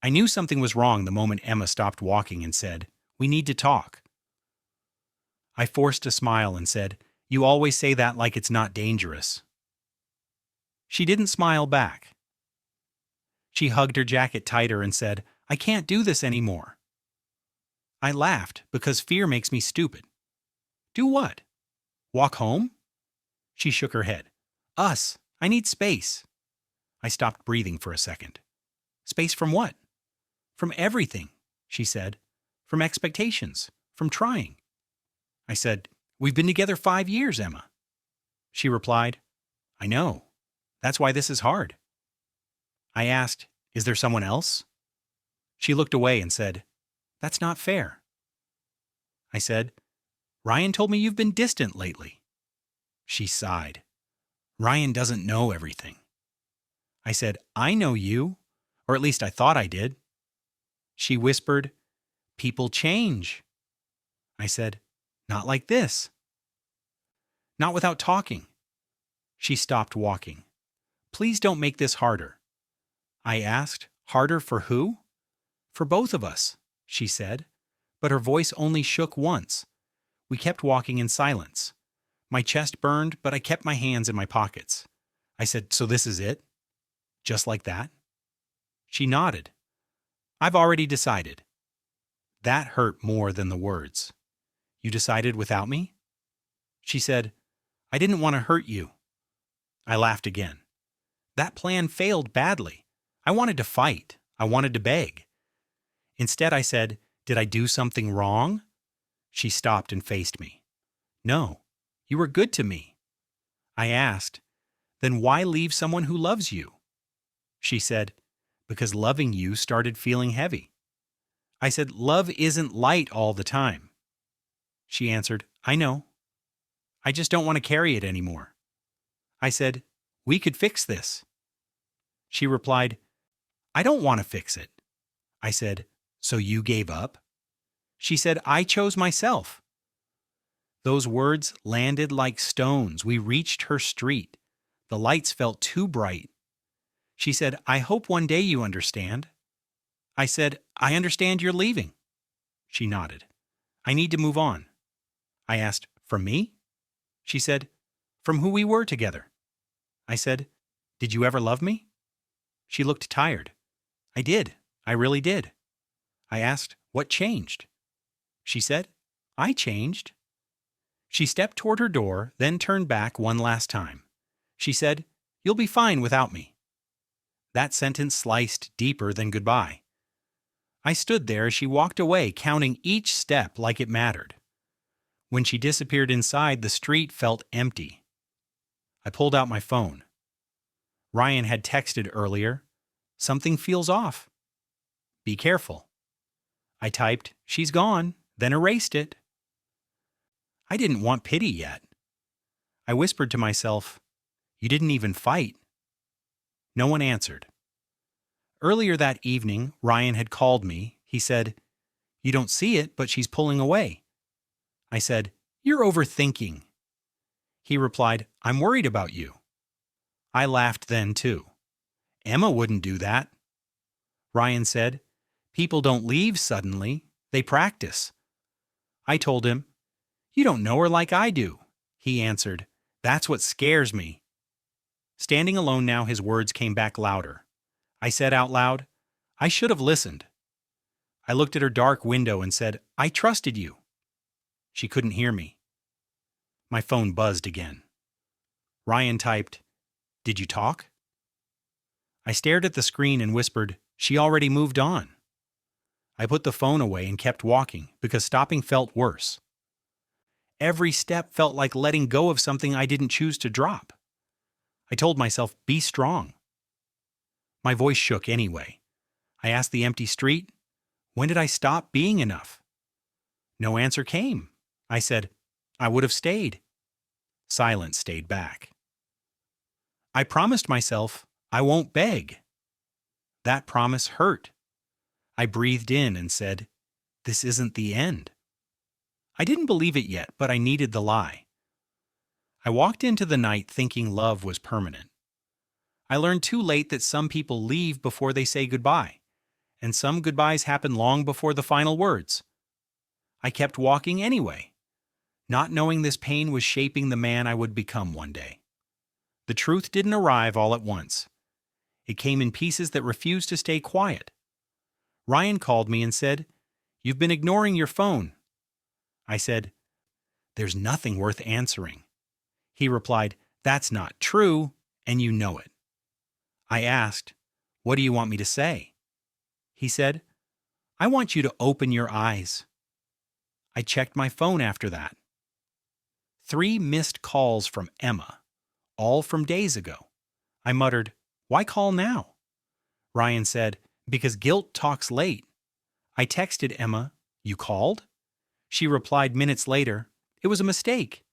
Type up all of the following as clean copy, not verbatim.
I knew something was wrong the moment Emma stopped walking and said, "We need to talk." I forced a smile and said, "You always say that like it's not dangerous." She didn't smile back. She hugged her jacket tighter and said, "I can't do this anymore." I laughed because fear makes me stupid. Do what? Walk home? She shook her head. Us. I need space. I stopped breathing for a second. Space from what? From everything, she said. From expectations. From trying. I said, "We've been together 5 years, Emma." She replied, "I know. That's why this is hard." I asked, "Is there someone else?" She looked away and said, "That's not fair." I said, "Ryan told me you've been distant lately." She sighed. "Ryan doesn't know everything." I said, "I know you, or at least I thought I did." She whispered, "People change." I said, "Not like this." "Not without talking." She stopped walking. "Please don't make this harder." I asked, "Harder for who?" "For both of us," she said, but her voice only shook once. We kept walking in silence. My chest burned, but I kept my hands in my pockets. I said, "So this is it? Just like that?" She nodded. "I've already decided." That hurt more than the words. "You decided without me?" She said, "I didn't want to hurt you." I laughed again. That plan failed badly. I wanted to fight. I wanted to beg. Instead, I said, "Did I do something wrong?" She stopped and faced me. "No, you were good to me." I asked, "Then why leave someone who loves you?" She said, "Because loving you started feeling heavy." I said, "Love isn't light all the time." She answered, "I know. I just don't want to carry it anymore." I said, "We could fix this." She replied, "I don't want to fix it." I said, "So you gave up?" She said, "I chose myself." Those words landed like stones. We reached her street. The lights felt too bright. She said, "I hope one day you understand." I said, "I understand you're leaving." She nodded. "I need to move on." I asked, "From me?" She said, "From who we were together." I said, "Did you ever love me?" She looked tired. "I did. I really did." I asked, "What changed?" She said, "I changed." She stepped toward her door, then turned back one last time. She said, "You'll be fine without me." That sentence sliced deeper than goodbye. I stood there as she walked away, counting each step like it mattered. When she disappeared inside, the street felt empty. I pulled out my phone. Ryan had texted earlier, "Something feels off. Be careful." I typed, "She's gone," then erased it. I didn't want pity yet. I whispered to myself, "You didn't even fight." No one answered. Earlier that evening, Ryan had called me. He said, "You don't see it, but she's pulling away." I said, "You're overthinking." He replied, "I'm worried about you." I laughed then, too. Emma wouldn't do that. Ryan said, "People don't leave suddenly. They practice." I told him, "You don't know her like I do." He answered, "That's what scares me." Standing alone now, his words came back louder. I said out loud, "I should have listened." I looked at her dark window and said, "I trusted you." She couldn't hear me. My phone buzzed again. Ryan typed, "Did you talk?" I stared at the screen and whispered, "She already moved on." I put the phone away and kept walking because stopping felt worse. Every step felt like letting go of something I didn't choose to drop. I told myself, "Be strong." My voice shook anyway. I asked the empty street, "When did I stop being enough?" No answer came. I said, "I would have stayed." Silence stayed back. I promised myself, "I won't beg." That promise hurt. I breathed in and said, "This isn't the end." I didn't believe it yet, but I needed the lie. I walked into the night thinking love was permanent. I learned too late that some people leave before they say goodbye, and some goodbyes happen long before the final words. I kept walking anyway, not knowing this pain was shaping the man I would become one day. The truth didn't arrive all at once. It came in pieces that refused to stay quiet. Ryan called me and said, "You've been ignoring your phone." I said, "There's nothing worth answering." He replied, "That's not true, and you know it." I asked, "What do you want me to say?" He said, "I want you to open your eyes." I checked my phone after that. 3 missed calls from Emma, all from days ago. I muttered, "Why call now?" Ryan said, "Because guilt talks late." I texted Emma, "You called?" She replied minutes later, "It was a mistake."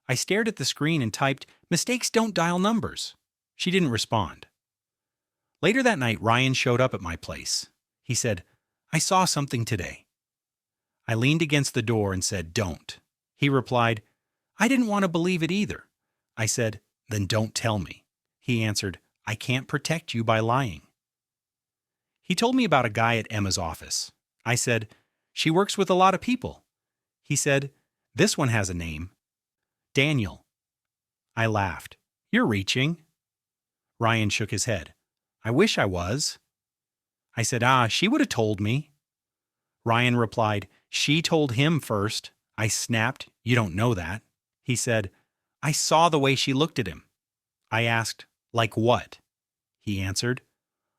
I stared at the screen and typed, "Mistakes don't dial numbers." She didn't respond. Later that night, Ryan showed up at my place. He said, "I saw something today." I leaned against the door and said, "Don't." He replied, "I didn't want to believe it either." I said, "Then don't tell me." He answered, "I can't protect you by lying." He told me about a guy at Emma's office. I said, "She works with a lot of people." He said, "This one has a name. Daniel." I laughed. "You're reaching." Ryan shook his head. "I wish I was." I said, "She would have told me." Ryan replied, "She told him first." I snapped, "You don't know that." He said, "I saw the way she looked at him." I asked, "Like what?" He answered,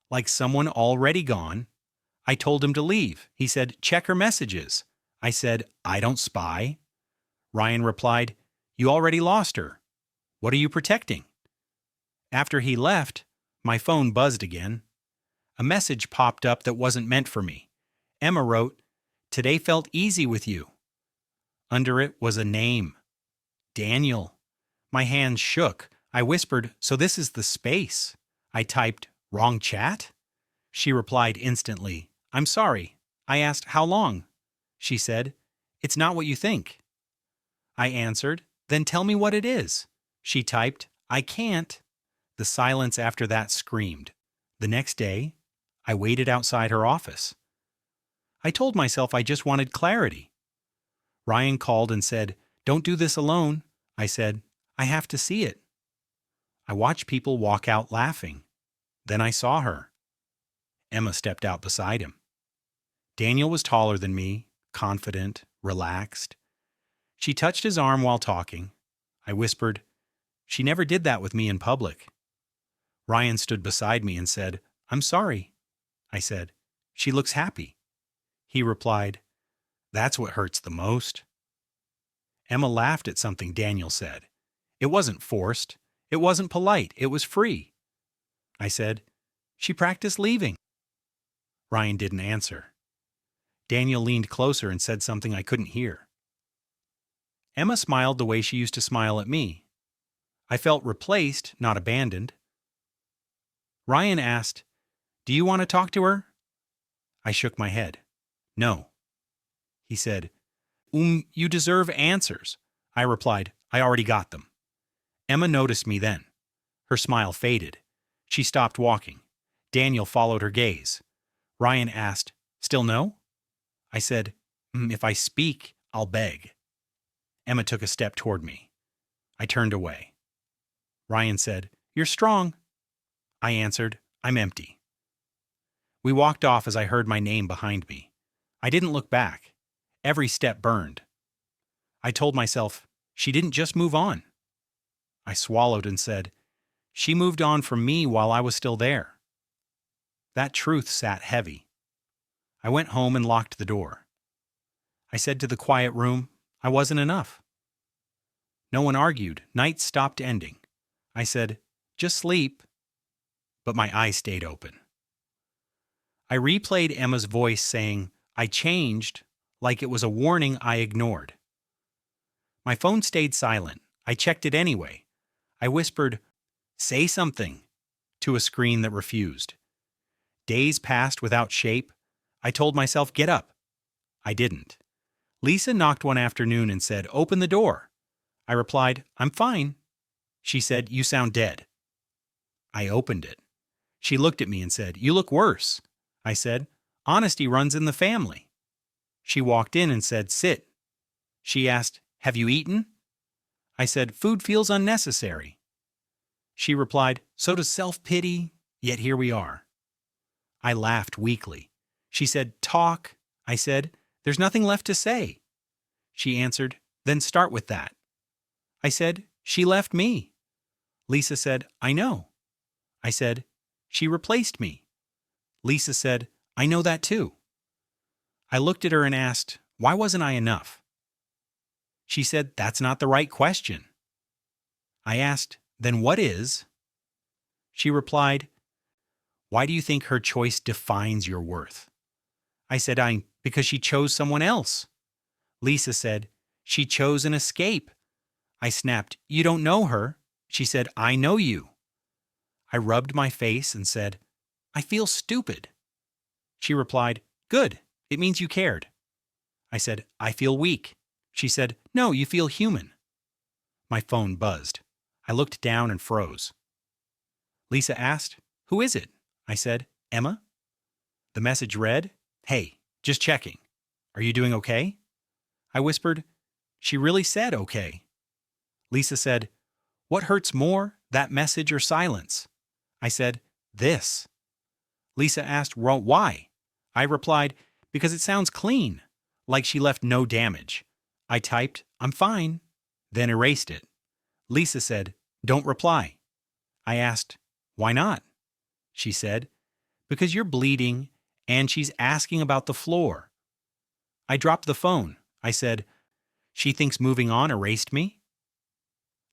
"Like someone already gone." I told him to leave. He said, "Check her messages." I said, "I don't spy." Ryan replied, "You already lost her. What are you protecting?" After he left, my phone buzzed again. A message popped up that wasn't meant for me. Emma wrote, "Today felt easy with you." Under it was a name. Daniel. My hands shook. I whispered, "So this is the space." I typed, "Wrong chat?" She replied instantly, "I'm sorry." I asked, "How long?" She said, "It's not what you think." I answered, "Then tell me what it is." She typed, "I can't." The silence after that screamed. The next day, I waited outside her office. I told myself I just wanted clarity. Ryan called and said, "Don't do this alone." I said, "I have to see it." I watched people walk out laughing. Then I saw her. Emma stepped out beside him. Daniel was taller than me, confident, relaxed. She touched his arm while talking. I whispered, "She never did that with me in public." Ryan stood beside me and said, "I'm sorry." I said, "She looks happy." He replied, "That's what hurts the most." Emma laughed at something Daniel said. It wasn't forced. It wasn't polite. It was free. I said, "She practiced leaving." Ryan didn't answer. Daniel leaned closer and said something I couldn't hear. Emma smiled the way she used to smile at me. I felt replaced, not abandoned. Ryan asked, "Do you want to talk to her?" I shook my head. "No." He said, You deserve answers." I replied, "I already got them." Emma noticed me then. Her smile faded. She stopped walking. Daniel followed her gaze. Ryan asked, "Still no?" I said, If I speak, I'll beg." Emma took a step toward me. I turned away. Ryan said, "You're strong." I answered, "I'm empty." We walked off as I heard my name behind me. I didn't look back. Every step burned. I told myself, she didn't just move on. I swallowed and said, she moved on from me while I was still there. That truth sat heavy. I went home and locked the door. I said to the quiet room, I wasn't enough. No one argued. Nights stopped ending. I said, just sleep. But my eyes stayed open. I replayed Emma's voice saying, I changed, like it was a warning I ignored. My phone stayed silent. I checked it anyway. I whispered, say something, to a screen that refused. Days passed without shape. I told myself, get up. I didn't. Lisa knocked one afternoon and said, open the door. I replied, I'm fine. She said, you sound dead. I opened it. She looked at me and said, you look worse. I said, Honesty runs in the family. She walked in and said, sit. She asked, have you eaten? I said, food feels unnecessary. She replied, so does self-pity, yet here we are. I laughed weakly. She said, talk. I said, there's nothing left to say. She answered, then start with that. I said, she left me. Lisa said, I know. I said, she replaced me. Lisa said, I know that too. I looked at her and asked, why wasn't I enough? She said, that's not the right question. I asked, then what is? She replied, why do you think her choice defines your worth? I said, because she chose someone else. Lisa said, she chose an escape. I snapped, you don't know her. She said, I know you. I rubbed my face and said, I feel stupid. She replied, good, it means you cared. I said, I feel weak. She said, no, you feel human. My phone buzzed. I looked down and froze. Lisa asked, who is it? I said, Emma. The message read, hey, just checking. Are you doing okay? I whispered, she really said okay. Lisa said, what hurts more, that message or silence? I said, this. Lisa asked, well, why? I replied, because it sounds clean, like she left no damage. I typed, I'm fine, then erased it. Lisa said, don't reply. I asked, why not? She said, because you're bleeding and she's asking about the floor. I dropped the phone. I said, she thinks moving on erased me?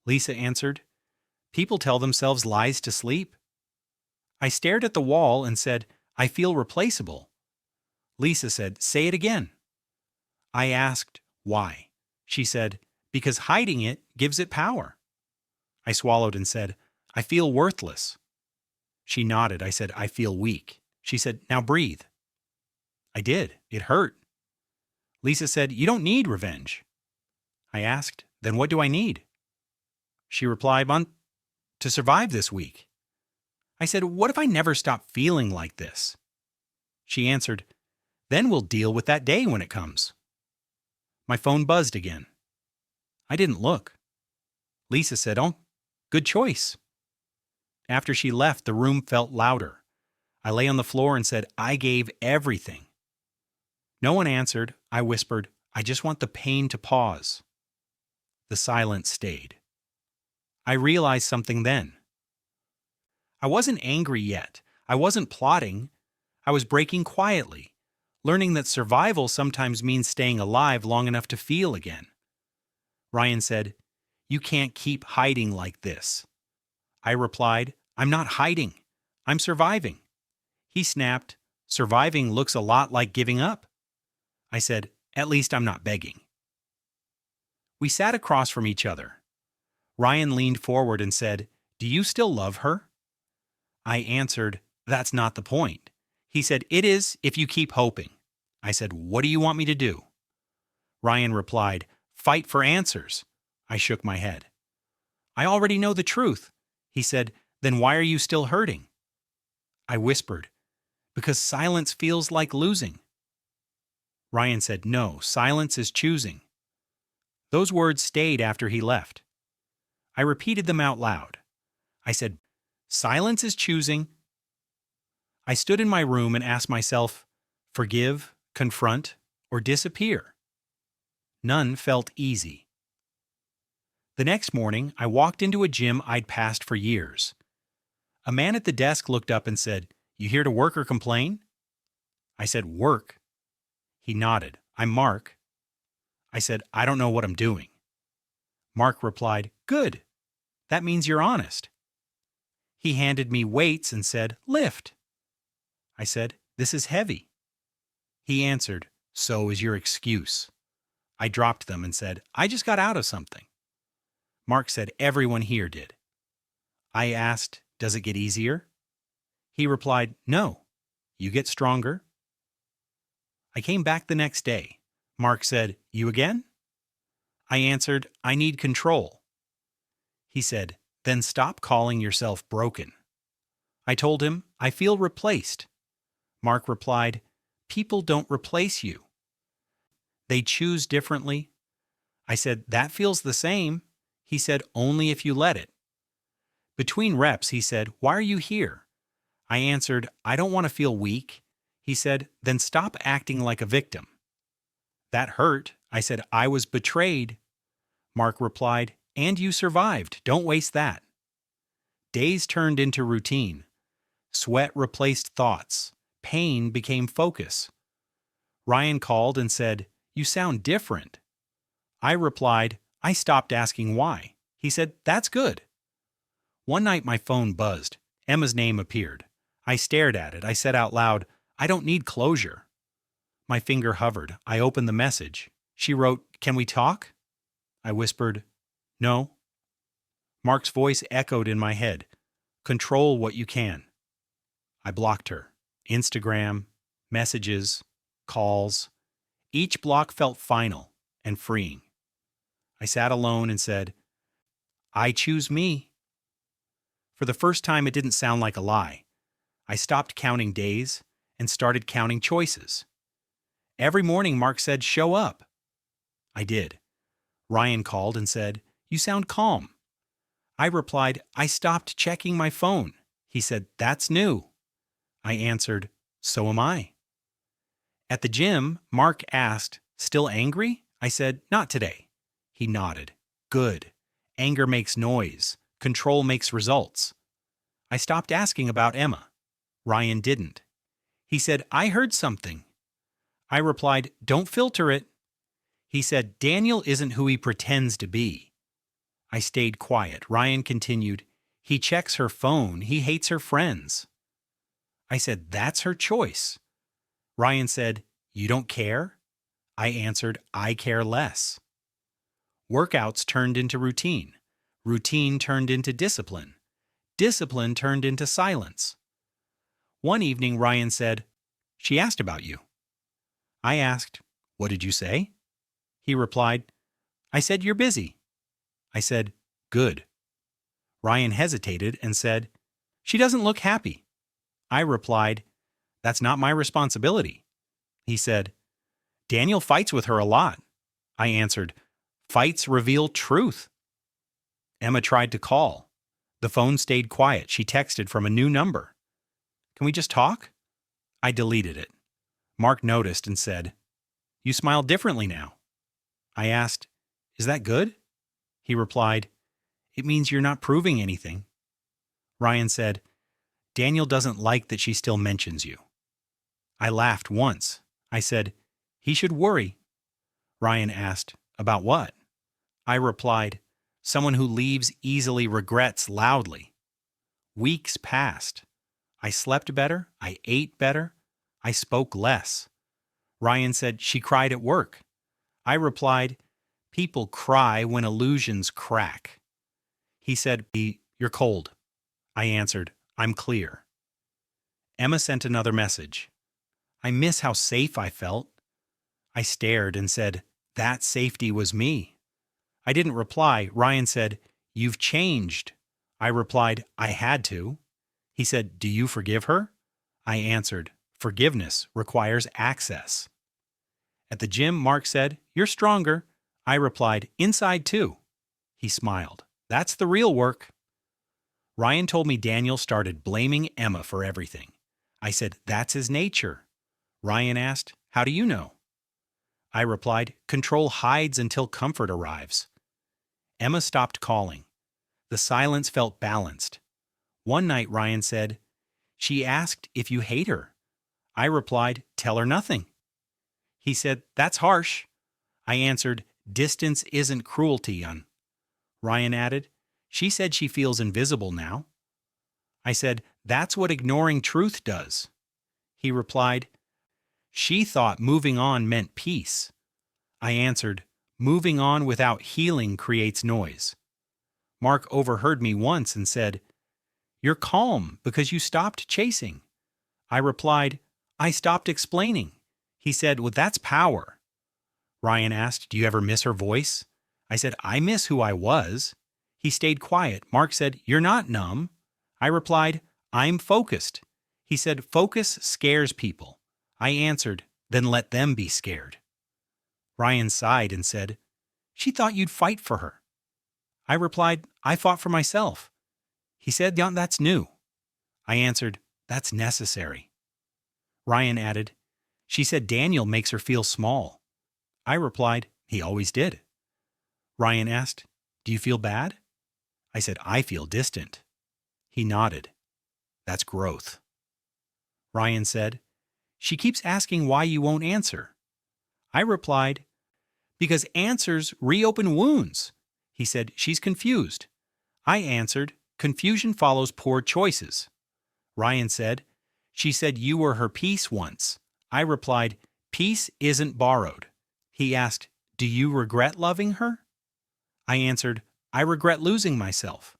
Lisa answered, people tell themselves lies to sleep. I stared at the wall and said, I feel replaceable. Lisa said, say it again. I asked, why? She said, because hiding it gives it power. I swallowed and said, I feel worthless. She nodded. I said, I feel weak. She said, now breathe. I did. It hurt. Lisa said, you don't need revenge. I asked, then what do I need? She replied, to survive this week. I said, what if I never stop feeling like this? She answered, then we'll deal with that day when it comes. My phone buzzed again. I didn't look. Lisa said, oh, good choice. After she left, the room felt louder. I lay on the floor and said, I gave everything. No one answered. I whispered, I just want the pain to pause. The silence stayed. I realized something then. I wasn't angry yet. I wasn't plotting. I was breaking quietly, learning that survival sometimes means staying alive long enough to feel again. Ryan said, you can't keep hiding like this. I replied, I'm not hiding. I'm surviving. He snapped, surviving looks a lot like giving up. I said, at least I'm not begging. We sat across from each other. Ryan leaned forward and said, do you still love her? I answered, that's not the point. He said, it is if you keep hoping. I said, what do you want me to do? Ryan replied, fight for answers. I shook my head. I already know the truth. He said, then why are you still hurting? I whispered, because silence feels like losing. Ryan said, no, silence is choosing. Those words stayed after he left. I repeated them out loud. I said, silence is choosing. I stood in my room and asked myself, forgive, confront, or disappear? None felt easy. The next morning, I walked into a gym I'd passed for years. A man at the desk looked up and said, you here to work or complain? I said, work. He nodded. I'm Mark. I said, I don't know what I'm doing. Mark replied, good. That means you're honest. He handed me weights and said, lift. I said, this is heavy. He answered, so is your excuse. I dropped them and said, I just got out of something. Mark said, everyone here did. I asked, does it get easier? He replied, no. You get stronger. I came back the next day. Mark said, you again? I answered, I need control. He said, then stop calling yourself broken. I told him, I feel replaced. Mark replied, people don't replace you. They choose differently. I said, that feels the same. He said, only if you let it. Between reps, he said, why are you here? I answered, I don't want to feel weak. He said, then stop acting like a victim. That hurt. I said, I was betrayed. Mark replied, and you survived. Don't waste that. Days turned into routine. Sweat replaced thoughts. Pain became focus. Ryan called and said, you sound different. I replied, I stopped asking why. He said, that's good. One night my phone buzzed. Emma's name appeared. I stared at it. I said out loud, I don't need closure. My finger hovered. I opened the message. She wrote, can we talk? I whispered, no. Mark's voice echoed in my head. Control what you can. I blocked her. Instagram, messages, calls. Each block felt final and freeing. I sat alone and said, I choose me. For the first time, it didn't sound like a lie. I stopped counting days and started counting choices. Every morning, Mark said, show up. I did. Ryan called and said, you sound calm. I replied, I stopped checking my phone. He said, that's new. I answered, so am I. At the gym, Mark asked, still angry? I said, not today. He nodded. Good. Anger makes noise. Control makes results. I stopped asking about Emma. Ryan didn't. He said, I heard something. I replied, don't filter it. He said, Daniel isn't who he pretends to be. I stayed quiet. Ryan continued, he checks her phone. He hates her friends. I said, that's her choice. Ryan said, you don't care? I answered, I care less. Workouts turned into routine. Routine turned into discipline. Discipline turned into silence. One evening, Ryan said, she asked about you. I asked, what did you say? He replied, I said, you're busy. I said, good. Ryan hesitated and said, she doesn't look happy. I replied, that's not my responsibility. He said, Daniel fights with her a lot. I answered, fights reveal truth. Emma tried to call. The phone stayed quiet. She texted from a new number. Can we just talk? I deleted it. Mark noticed and said, you smile differently now. I asked, is that good? He replied, it means you're not proving anything. Ryan said, Daniel doesn't like that she still mentions you. I laughed once. I said, he should worry. Ryan asked, about what? I replied, someone who leaves easily regrets loudly. Weeks passed. I slept better. I ate better. I spoke less. Ryan said, she cried at work. I replied, people cry when illusions crack. He said, you're cold. I answered, I'm clear. Emma sent another message. I miss how safe I felt. I stared and said, that safety was me. I didn't reply. Ryan said, you've changed. I replied, I had to. He said, do you forgive her? I answered, forgiveness requires access. At the gym, Mark said, you're stronger. I replied, inside too. He smiled. That's the real work. Ryan told me Daniel started blaming Emma for everything. I said, that's his nature. Ryan asked, how do you know? I replied, control hides until comfort arrives. Emma stopped calling. The silence felt balanced. One night, Ryan said, she asked if you hate her. I replied, tell her nothing. He said, that's harsh. I answered, distance isn't cruelty, Ryan added, she said she feels invisible now. I said, that's what ignoring truth does. He replied, she thought moving on meant peace. I answered, moving on without healing creates noise. Mark overheard me once and said, you're calm because you stopped chasing. I replied, I stopped explaining. He said, well, that's power. Ryan asked, do you ever miss her voice? I said, I miss who I was. He stayed quiet. Mark said, you're not numb. I replied, I'm focused. He said, focus scares people. I answered, then let them be scared. Ryan sighed and said, she thought you'd fight for her. I replied, I fought for myself. He said, yeah, that's new. I answered, that's necessary. Ryan added, she said Daniel makes her feel small. I replied, he always did. Ryan asked, do you feel bad? I said, I feel distant. He nodded. That's growth. Ryan said, she keeps asking why you won't answer. I replied, because answers reopen wounds. He said, she's confused. I answered, confusion follows poor choices. Ryan said, she said you were her piece once. I replied, peace isn't borrowed. He asked, do you regret loving her? I answered, I regret losing myself.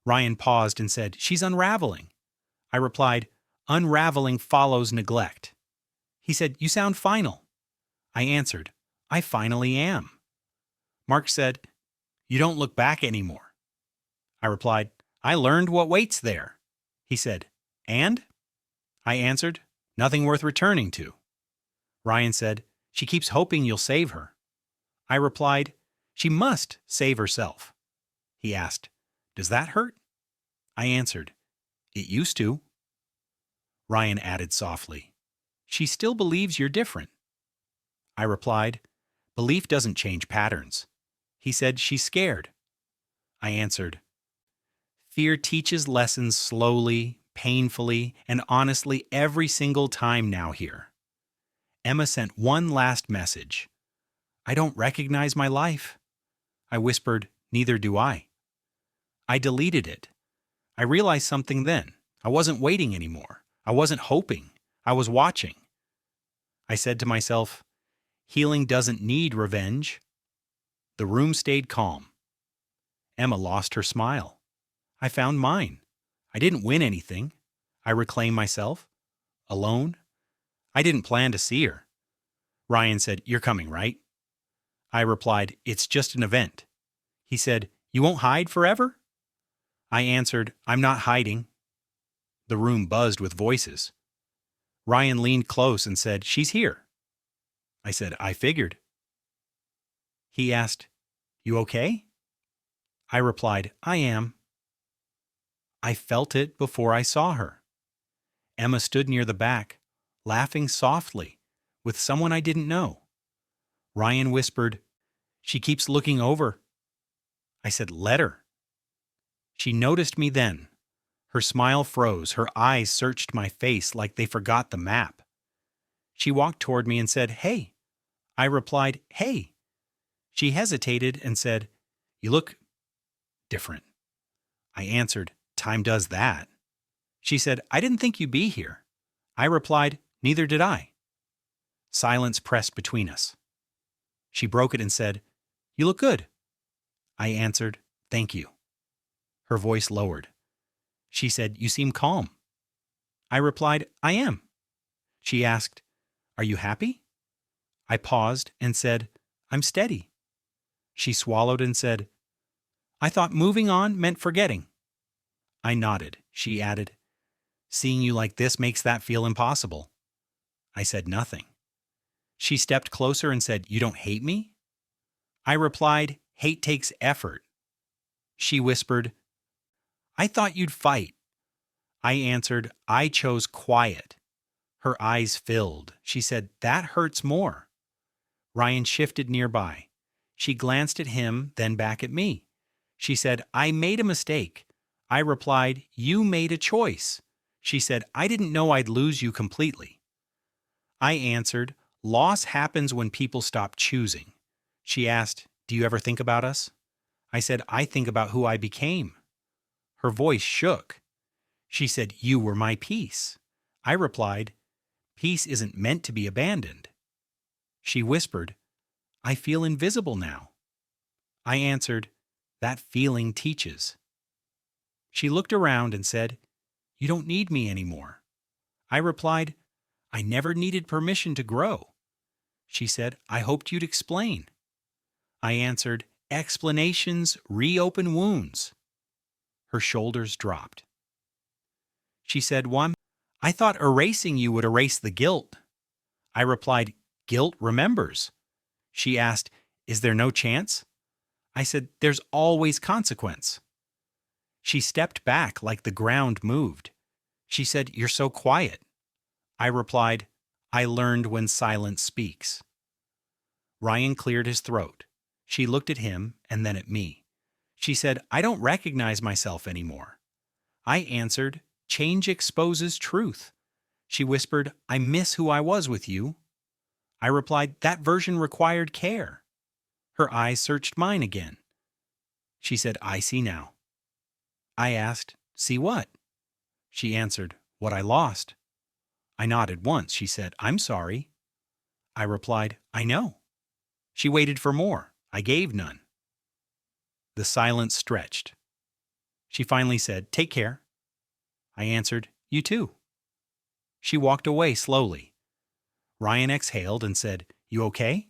Ryan paused and said, she's unraveling. I replied, unraveling follows neglect. He said, you sound final. I answered, I finally am. Mark said, you don't look back anymore. I replied, I learned what waits there. He said, and? I answered, nothing worth returning to. Ryan said, she keeps hoping you'll save her. I replied, she must save herself. He asked, does that hurt? I answered, it used to. Ryan added softly, she still believes you're different. I replied, belief doesn't change patterns. He said, she's scared. I answered, fear teaches lessons slowly, painfully, and honestly every single time now here. Emma sent one last message. I don't recognize my life. I whispered, neither do I. I deleted it. I realized something then. I wasn't waiting anymore. I wasn't hoping. I was watching. I said to myself, healing doesn't need revenge. The room stayed calm. Emma lost her smile. I found mine. I didn't win anything. I reclaimed myself. Alone. I didn't plan to see her. Ryan said, you're coming, right? I replied, it's just an event. He said, you won't hide forever? I answered, I'm not hiding. The room buzzed with voices. Ryan leaned close and said, she's here. I said, I figured. He asked, you okay? I replied, I am. I felt it before I saw her. Emma stood near the back, laughing softly, with someone I didn't know. Ryan whispered, she keeps looking over. I said, let her. She noticed me then. Her smile froze. Her eyes searched my face like they forgot the map. She walked toward me and said, hey. I replied, hey. She hesitated and said, you look different. I answered, time does that. She said, I didn't think you'd be here. I replied, neither did I. Silence pressed between us. She broke it and said, you look good. I answered, thank you. Her voice lowered. She said, you seem calm. I replied, I am. She asked, are you happy? I paused and said, I'm steady. She swallowed and said, I thought moving on meant forgetting. I nodded. She added, seeing you like this makes that feel impossible. I said nothing. She stepped closer and said, you don't hate me? I replied, hate takes effort. She whispered, I thought you'd fight. I answered, I chose quiet. Her eyes filled. She said, that hurts more. Ryan shifted nearby. She glanced at him, then back at me. She said, I made a mistake. I replied, you made a choice. She said, I didn't know I'd lose you completely. I answered, loss happens when people stop choosing. She asked, do you ever think about us? I said, I think about who I became. Her voice shook. She said, you were my peace. I replied, peace isn't meant to be abandoned. She whispered, I feel invisible now. I answered, that feeling teaches. She looked around and said, you don't need me anymore. I replied, I never needed permission to grow. She said, I hoped you'd explain. I answered, explanations reopen wounds. Her shoulders dropped. She said, I thought erasing you would erase the guilt. I replied, guilt remembers. She asked, is there no chance? I said, there's always consequence. She stepped back like the ground moved. She said, you're so quiet. I replied, I learned when silence speaks. Ryan cleared his throat. She looked at him and then at me. She said, I don't recognize myself anymore. I answered, change exposes truth. She whispered, I miss who I was with you. I replied, that version required care. Her eyes searched mine again. She said, I see now. I asked, see what? She answered, what I lost. I nodded once. She said, I'm sorry. I replied, I know. She waited for more. I gave none. The silence stretched. She finally said, take care. I answered, you too. She walked away slowly. Ryan exhaled and said, you okay?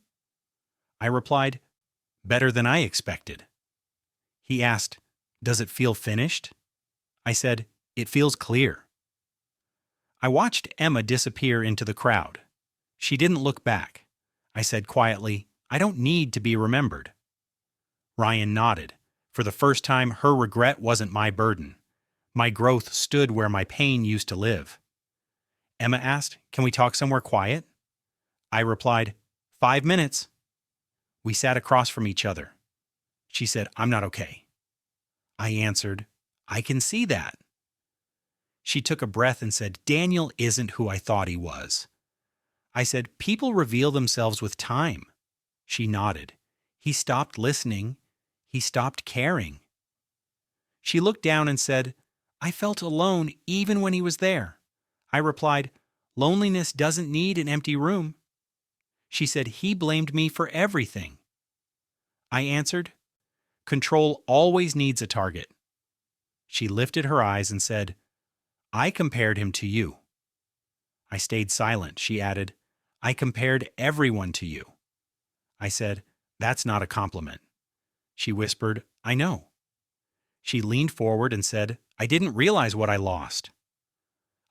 I replied, better than I expected. He asked, does it feel finished? I said, it feels clear. I watched Emma disappear into the crowd. She didn't look back. I said quietly, I don't need to be remembered. Ryan nodded. For the first time, her regret wasn't my burden. My growth stood where my pain used to live. Emma asked, can we talk somewhere quiet? I replied, 5 minutes. We sat across from each other. She said, I'm not okay. I answered, I can see that. She took a breath and said, Daniel isn't who I thought he was. I said, people reveal themselves with time. She nodded. He stopped listening. He stopped caring. She looked down and said, I felt alone even when he was there. I replied, loneliness doesn't need an empty room. She said, he blamed me for everything. I answered, control always needs a target. She lifted her eyes and said, I compared him to you. I stayed silent. She added, I compared everyone to you. I said, that's not a compliment. She whispered, I know. She leaned forward and said, I didn't realize what I lost.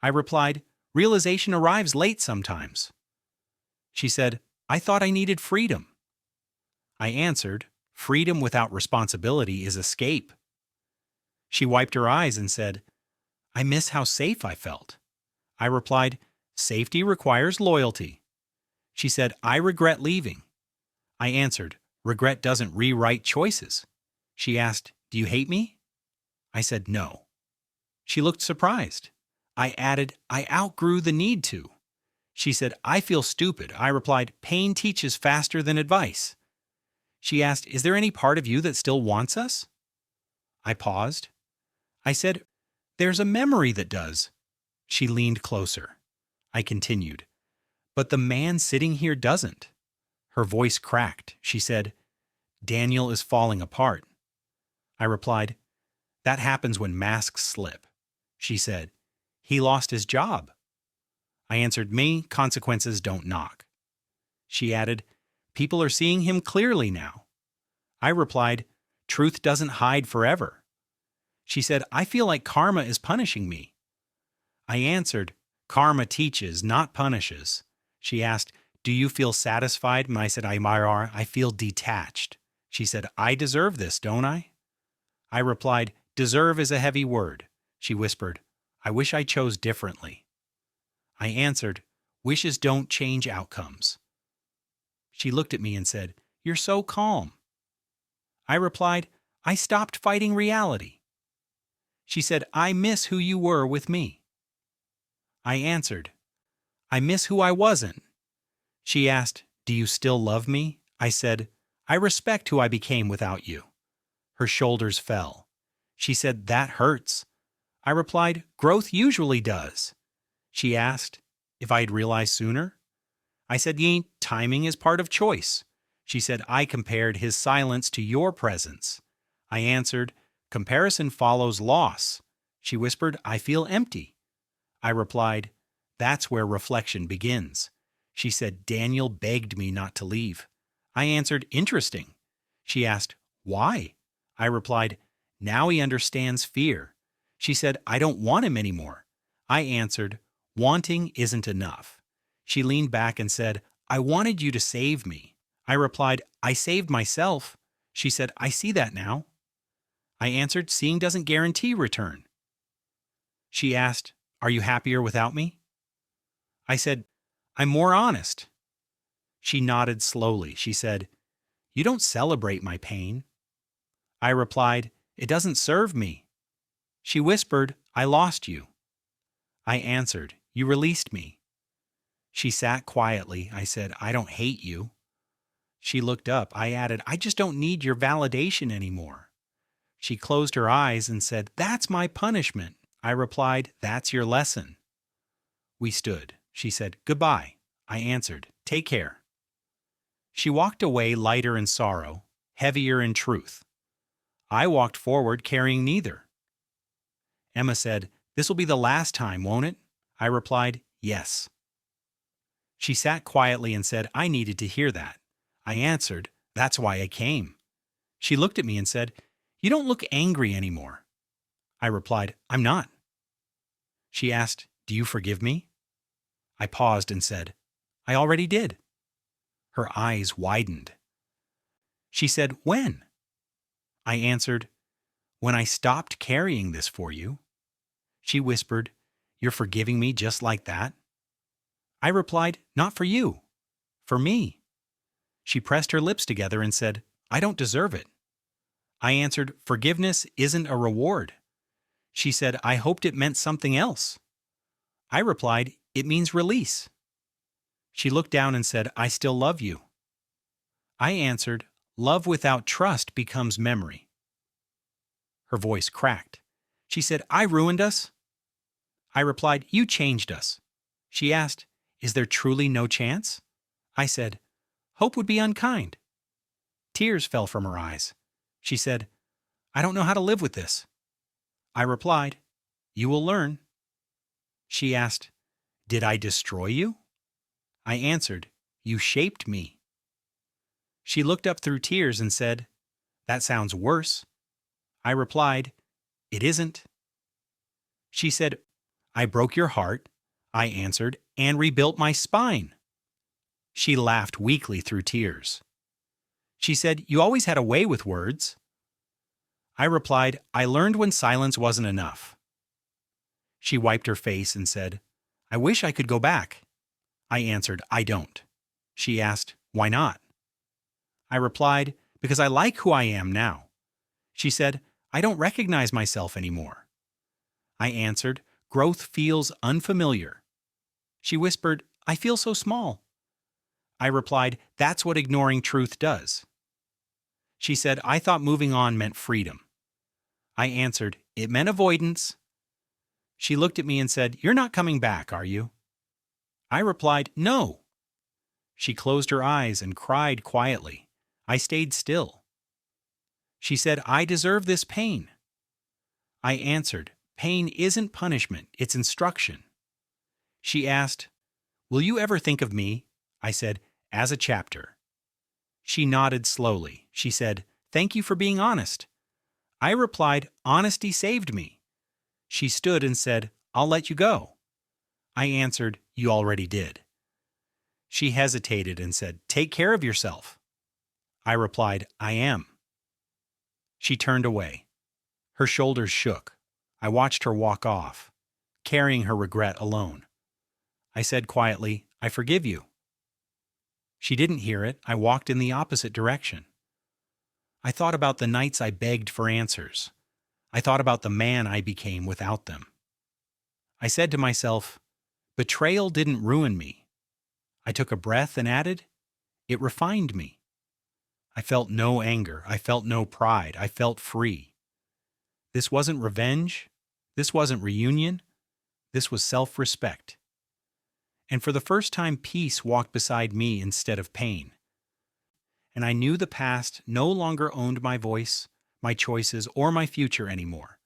I replied, realization arrives late sometimes. She said, I thought I needed freedom. I answered, freedom without responsibility is escape. She wiped her eyes and said, I miss how safe I felt. I replied, safety requires loyalty. She said, I regret leaving. I answered, regret doesn't rewrite choices. She asked, do you hate me? I said, no. She looked surprised. I added, I outgrew the need to. She said, I feel stupid. I replied, pain teaches faster than advice. She asked, is there any part of you that still wants us? I paused. I said, there's a memory that does. She leaned closer. I continued, but the man sitting here doesn't. Her voice cracked. She said, Daniel is falling apart. I replied, that happens when masks slip. She said, he lost his job. I answered, me, consequences don't knock. She added, people are seeing him clearly now. I replied, truth doesn't hide forever. She said, I feel like karma is punishing me. I answered, karma teaches, not punishes. She asked, do you feel satisfied? And I said, I feel detached. She said, I deserve this, don't I? I replied, deserve is a heavy word. She whispered, I wish I chose differently. I answered, wishes don't change outcomes. She looked at me and said, you're so calm. I replied, I stopped fighting reality. She said, I miss who you were with me. I answered, I miss who I wasn't. She asked, do you still love me? I said, I respect who I became without you. Her shoulders fell. She said, that hurts. I replied, growth usually does. She asked if I had realized sooner. I said, timing is part of choice. She said, I compared his silence to your presence. I answered, comparison follows loss. She whispered, I feel empty. I replied, that's where reflection begins. She said, Daniel begged me not to leave. I answered, interesting. She asked, why? I replied, now he understands fear. She said, I don't want him anymore. I answered, wanting isn't enough. She leaned back and said, I wanted you to save me. I replied, I saved myself. She said, I see that now. I answered, seeing doesn't guarantee return. She asked, are you happier without me? I said, I'm more honest. She nodded slowly. She said, you don't celebrate my pain. I replied, it doesn't serve me. She whispered, I lost you. I answered, you released me. She sat quietly. I said, I don't hate you. She looked up. I added, I just don't need your validation anymore. She closed her eyes and said, that's my punishment. I replied, that's your lesson. We stood. She said, goodbye. I answered, take care. She walked away lighter in sorrow, heavier in truth. I walked forward carrying neither. Emma said, this will be the last time, won't it? I replied, yes. She sat quietly and said, I needed to hear that. I answered, that's why I came. She looked at me and said, you don't look angry anymore. I replied, I'm not. She asked, do you forgive me? I paused and said, I already did. Her eyes widened. She said, when? I answered, when I stopped carrying this for you. She whispered, you're forgiving me just like that? I replied, not for you, for me. She pressed her lips together and said, I don't deserve it. I answered, forgiveness isn't a reward. She said, I hoped it meant something else. I replied, it means release. She looked down and said, I still love you. I answered, love without trust becomes memory. Her voice cracked. She said, I ruined us. I replied, you changed us. She asked, is there truly no chance? I said, hope would be unkind. Tears fell from her eyes. She said, I don't know how to live with this. I replied, you will learn. She asked, did I destroy you? I answered, you shaped me. She looked up through tears and said, that sounds worse. I replied, it isn't. She said, I broke your heart, I answered, and rebuilt my spine. She laughed weakly through tears. She said, you always had a way with words. I replied, I learned when silence wasn't enough. She wiped her face and said, I wish I could go back. I answered, I don't. She asked, why not? I replied, because I like who I am now. She said, I don't recognize myself anymore. I answered, growth feels unfamiliar. She whispered, I feel so small. I replied, that's what ignoring truth does. She said, I thought moving on meant freedom. I answered, it meant avoidance. She looked at me and said, you're not coming back, are you? I replied, no. She closed her eyes and cried quietly. I stayed still. She said, I deserve this pain. I answered, pain isn't punishment, it's instruction. She asked, will you ever think of me? I said, as a chapter. She nodded slowly. She said, thank you for being honest. I replied, honesty saved me. She stood and said, I'll let you go. I answered, you already did. She hesitated and said, take care of yourself. I replied, I am. She turned away. Her shoulders shook. I watched her walk off, carrying her regret alone. I said quietly, I forgive you. She didn't hear it. I walked in the opposite direction. I thought about the nights I begged for answers. I thought about the man I became without them. I said to myself, betrayal didn't ruin me. I took a breath and added, it refined me. I felt no anger. I felt no pride. I felt free. This wasn't revenge. This wasn't reunion. This was self-respect. And for the first time, peace walked beside me instead of pain. And I knew the past no longer owned my voice, my choices, or my future anymore.